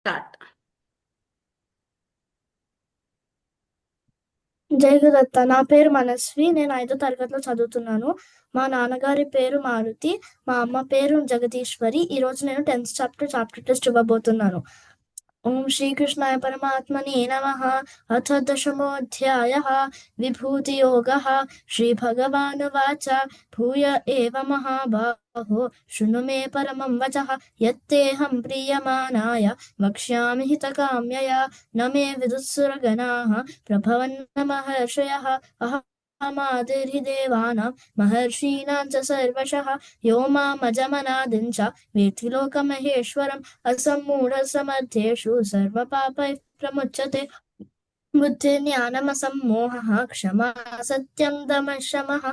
Start. జై గురుదత్త. నా పేరు మనస్వి. నేను 5వ తరగతిలో చదువుతున్నాను. మా నాన్నగారి పేరు మారుతి. మా అమ్మ పేరు జగదీశ్వరి. ఈరోజు నేను 10th చాప్టర్ టెస్ట్ ఇవ్వబోతున్నాను. ఓం శ్రీకృష్ణాయ పరమాత్మనే నమః. అథ దశమోऽధ్యాయः విభూతియోగः. శ్రీభగవానువాచ భూయ ఏవ మహాబాహో శృణు మే పరమం వచః యత్తేహం ప్రీయమానాయ వక్ష్యామి హితకామ్యయా న మే విదుత్సురగణాః ప్రభవన్న మహర్షయः అహమాదిర్హి దేవానాం మహర్షీణాం చ సర్వశః యో మామజమనాదిం చ వేత్తి లోకమహేశ్వరం असम्मूढसमर्थ्येषु सर्वपापैः प्रमुच्यते। बुद्धिर्ज्ञानमसम्मोहः क्षमा सत्यं दमः शमः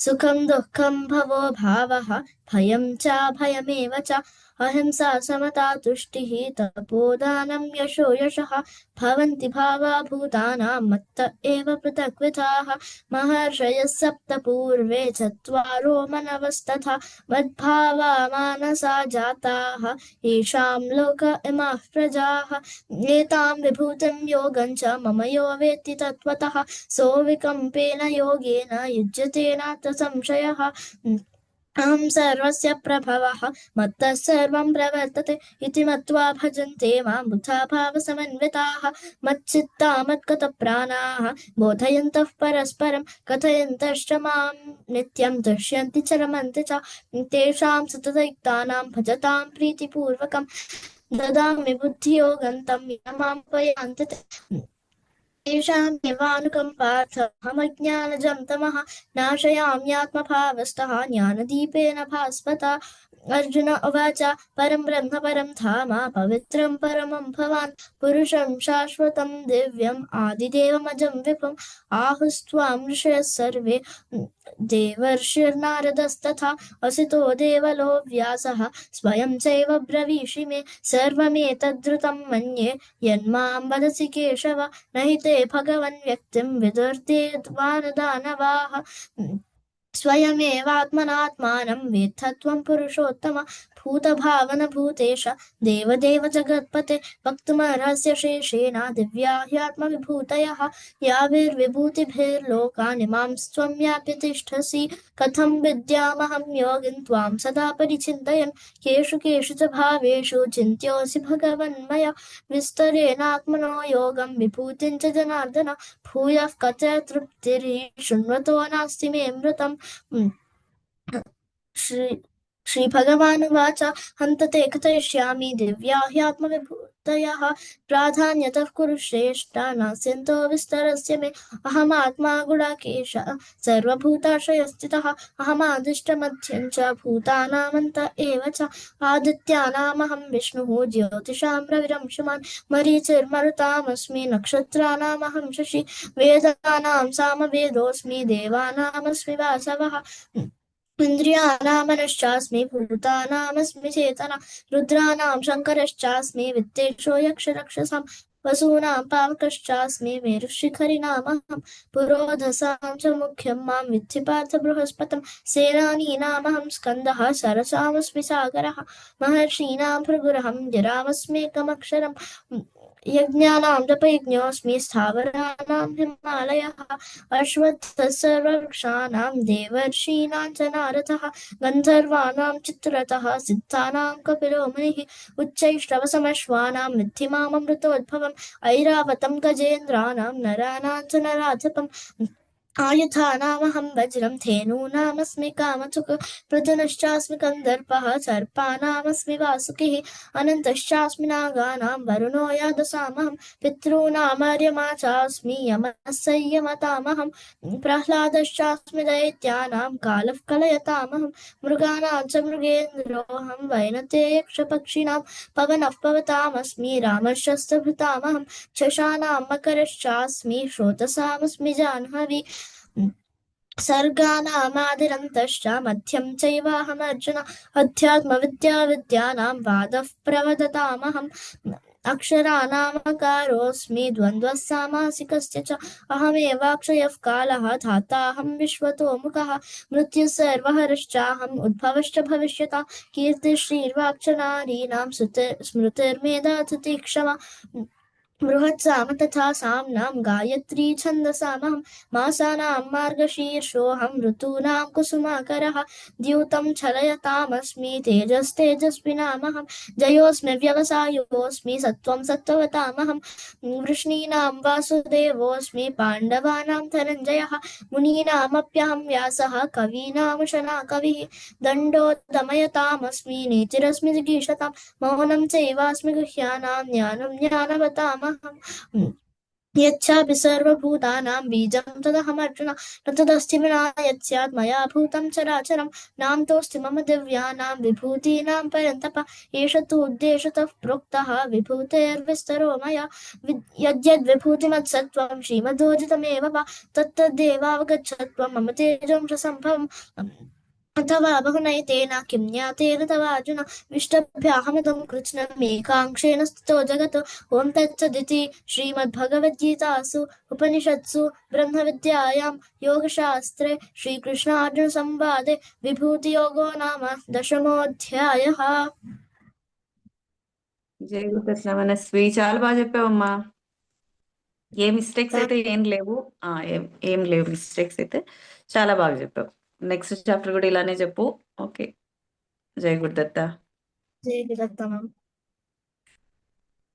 सुखं दुःखं भवो भावः भयं चाभयमेव च अहिंसा समता तुष्टिः तपोदानं यशो यशः भवन्ति भावा भूतानां मत्त एव पृथग्विधाः महर्षयः सप्त पूर्वे चत्वारो मनवस्तथा मद्भावा मानसा जाताः येषां लोक इमाः प्रजाः एतां विभूतिं योगं च मम यो वेत्ति तत्त्वतः सोऽविकम्पेन योगेन युज्यते नात्र संशयः। अहं सर्वस्य प्रभवः मत्तः सर्वं प्रवर्तते इति मत्वा भजन्ते मां बुधा भावसमन्विताः मच्चित्ता मद्गतप्राणाः बोधयन्तः परस्परं कथयन्तश्च मां नित्यं तुष्यन्ति च रमन्ति च तेषां सततयुक्तानां भजतां प्रीतिपूर्वकं ददामि बुद्धियोगं तं यमामुपयान्ति येषामेवानुकम्पार्थमज्ञानजं तमः नाशयाम्यात्मभावस्तः ज्ञानदीपेन भास्वता। अर्जुन उवाच परं ब्रह्म परं धाम पवित्रं परमं भवान् पुरुषं शाश्वतं दिव्यम् आदिदेवमजं विपुम् आहुस्त्वां ऋषयः सर्वे देवर्षिर्नारदस्तथा असितो देवलो व्यासः स्वयं चैव ब्रवीषि मे सर्वमेतद्धृतं मन्ये यन्मां वदसि केशव न हि ते भगवन् व्यक्तिं विदुर्ते दानवाः स्वयमेवात्मनात्मानं वेत्थ त्वं पुरुषोत्तम भूतभावनभूतेश देवदेव जगत्पते वक्तुमर्हस्य शेषेण दिव्या ह्यात्मविभूतयः याभिर्विभूतिभिर्लोकान् इमां त्वं व्याप्य तिष्ठसि कथं विद्यामहं योगिन् त्वां सदा परिचिन्तयन् केषु केषु च भावेषु चिन्त्योऽसि भगवन्मया विस्तरेणात्मनो योगं विभूतिं च जनार्दन भूयः कथय तृप्तिर्हि शृण्वतो नास्ति मे मृतम्। श्री श्रीभगवानुवाच हन्त ते कथयिष्यामि दिव्या ह्यात्मविभूतयः प्राधान्यतः कुरु श्रेष्ठ नास्यन्तो विस्तरस्य मे अहमात्मा गुडाकेश सर्वभूताश्रयस्थितः अहमादिष्टमध्यं च भूतानामन्त एव च आदित्यानामहं विष्णुः ज्योतिषां रविरंशुमान् मरीचिर्मरुतामस्मि नक्षत्राणामहं शशि वेदानां सामवेदोऽस्मि देवानामस्मि वासवः इन्द्रियाणामनश्चास्मि भूतानामस्मि चेतना रुद्राणां शङ्करश्चास्मि वित्तेषो यक्षरक्षसां वसूनां पावकश्चास्मि मेरुशिखरिणामहं पुरोधसां च मुख्यं मां विद्धि पार्थ बृहस्पतिं सेनानीनामहं स्कन्दः सरसामस्मि सागरः महर्षीणां भृगुरहं गिरामस्मेकमक्षरम् यज्ञानां जपयज्ञोऽस्मि स्थावराणां हिमालयः अश्वत्थः सर्ववृक्षाणां देवर्षीणां च नारदः गन्धर्वाणां चित्ररथः सिद्धानां कपिलो मुनिः उच्चैश्रवसमश्वानां विद्धि माममृतोद्भवम् ऐरावतं गजेन्द्राणां नराणां च नराधिपम् आयुधानामहं वज्रं धेनूनामस्मि कामचुक पृथुनश्चास्मि कन्दर्पः सर्पानामस्मि वासुकिः अनन्तश्चास्मि नागानां वरुणो यादसामहं पितॄणामर्यमा चास्मि यमः संयमतामहं प्रह्लादश्चास्मि दैत्यानां कालः कलयतामहं मृगाणां च मृगेन्द्रोऽहं वैनतेयक्षपक्षिणां पवनः पवतामस्मि रामशस्त्रभृतामहं शशानां मकरश्चास्मि स्रोतसामस्मि जाह्नवी सर्गाणामादिरन्तश्च मध्यं चैवाहमर्जुन अध्यात्मविद्या विद्यानां वादः प्रवदतामहम् अक्षराणामकारोऽस्मि द्वन्द्वः सामासिकस्य च अहमेवाक्षयः कालः धाताहं विश्वतो मुखः मृत्युः सर्वहरश्चाहम् उद्भवश्च भविष्यता कीर्तिश्रीर्वाक्च नारीणां स्मृतिर्मेधा तितिक्षमा बृहत्साम तथा साम्नां गायत्री छन्दसामहं मासानां मार्गशीर्षोऽहं ऋतूनां कुसुमाकरः द्यूतं छलयतामस्मि तेजस्तेजस्विनामहं जयोऽस्मि व्यवसायोऽस्मि सत्त्वं सत्त्ववतामहं वृष्णीनां वासुदेवोऽस्मि पाण्डवानां धनञ्जयः मुनीनामप्यहं व्यासः कवीनामुशना कविः दण्डो दमयतामस्मि नीतिरस्मि जिगीषतां मौनं चैवास्मि गुह्यानां ज्ञानं ज्ञानवतामहम् यच्छापि सर्वभूतानां बीजं तदहमर्जुन न तदस्ति विना यत् स्यात् मया भूतं चराचरं नान्तोऽस्ति मम दिव्यानां विभूतीनां परन्तप एष तु उद्देशतः प्रोक्तः विभूतेर्विस्तरो मया यद्यद्विभूतिमत्सत्त्वं श्रीमदोर्जितमेव वा तत्तदेवावगच्छत्वं मम तेजोंश सम्भवम् अथवा बहुनैतेन किं ज्ञातेन तवार्जुन विष्टभ्याहमिदं कृत्स्नमेकाङ्क्षेण स्थितो जगत् ॐ तत्सदिति श्रीमद्भगवद्गीतासु उपनिषत्सु ब्रह्मविद्यायां योगशास्त्रे श्रीकृष्णार्जुनसंवादे विभूतियोगो नाम दशमोऽध्यायः। జై గురుదత్త మనస్వి చాలా బాగా చెప్పావమ్మా. ఏ మిస్టేక్స్ అయితే ఏం లేవు. ఏం లేవు మిస్టేక్స్ అయితే. చాలా బాగా చెప్పావు. నెక్స్ట్ చాప్టర్ కూడా ఇలానే చెప్పు. ఓకే. జై గురుదత్త. జై గురుదత్త.